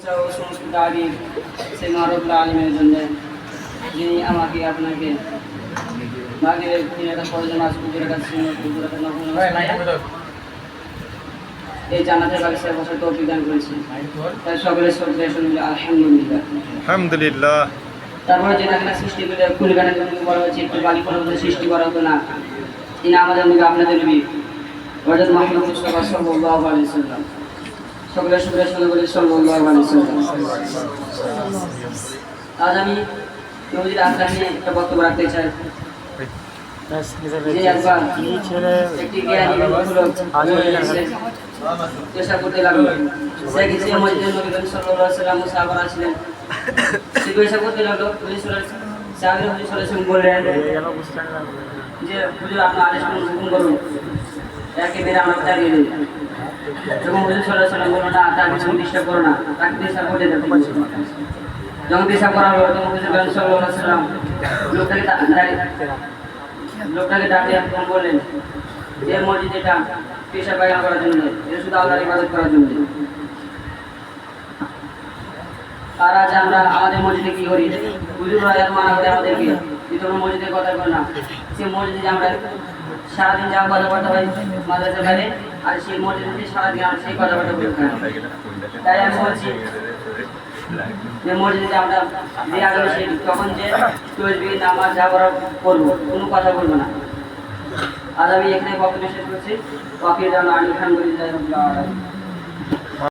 সমস্ত তারিফ সেই মহারবুল আলমীর জন্য যিনি আমাকে আপনাকে মাগরিবের 3 রাকাত ফরজ নামাজ 2 রাকাত সুন্নাত 2 রাকাত নফল নামাজ এই জান্নাতের বাগিচায় বসার তৌফিক দান করেছেন। তাই সকলের শ্রদ্ধা শুনলে আলহামদুলিল্লাহ আলহামদুলিল্লাহ। তারপরে যে নাকি সৃষ্টি করে কুলগানের জন্য বলা হয়েছে একটু বালি পর্বতে সৃষ্টি করা হতো না, তিনি আমাদের নবী আপনাদের নবী হযরত মুহাম্মদ মুস্তাফা সাল্লাল্লাহু আলাইহি ওয়াসাল্লাম। সকলের শুকরিয়া শুনে বলি সাল্লাল্লাহু আলাইহি ওয়াসাল্লাম। আজ আমি নবীর আখড়া নিয়ে একটা বক্তব্য রাখতে চাই। যে একবার একটি জ্ঞানী লোক চেষ্টা করতে লাগলো, সে গেছে মসজিদে নবী সাল্লাল্লাহু আলাইহি ওয়াসাল্লাম সাহাবারা ছিলেন, সে চেষ্টা করতে লাগলো। সাহাবীরা হুজুর সাল্লাল্লাহু আলাইহি ওয়াসাল্লাম বললেন যে হুজুর আপনার আদেশ করুন, হুকুম করুন, একে মেরে আমরা তাড়িয়ে দিই। যখন হুজুর সাল্লাল্লাহু আলাইহি ওয়াসাল্লাম বলল না, তার কিছু ডিস্টার্ব করো না, তাকে ডিস্টার্ব করতে দেবে। যখন পেশাব করা হলো তখন হুজুর সাল্লাল্লাহু আলাইহি ওয়াসাল্লাম লোকটাকে ডাকে এবং বললেন যে মসজিদ এটা পেশাব পায়খানা করার জন্য, এটা শুধু আল্লাহর ইবাদত করার জন্য। আর আজ আমরা আমাদের মসজিদে কি করি, হুজুররা এত মানা করে আমাদেরকে যে তোমরা মসজিদের কথা বলো না। সেই মসজিদে আমরা সারাদিন যা কথাবার্তা হয় মাদ্রাসা বাইরে, আর সেই মসজিদে সারাদিন আমরা সেই কথাবার্তা বলে থাকি। তাই আমি বলছি যে মসজিদে আমরা যে আগে সেই তখন যে তসবিহ নামাজ যা করা করবো, কোনো কথা বলবো না। আজ আমি এখানে বক্তব্য শেষ করছি। ওয়াকিল আলহামদুলিল্লাহ।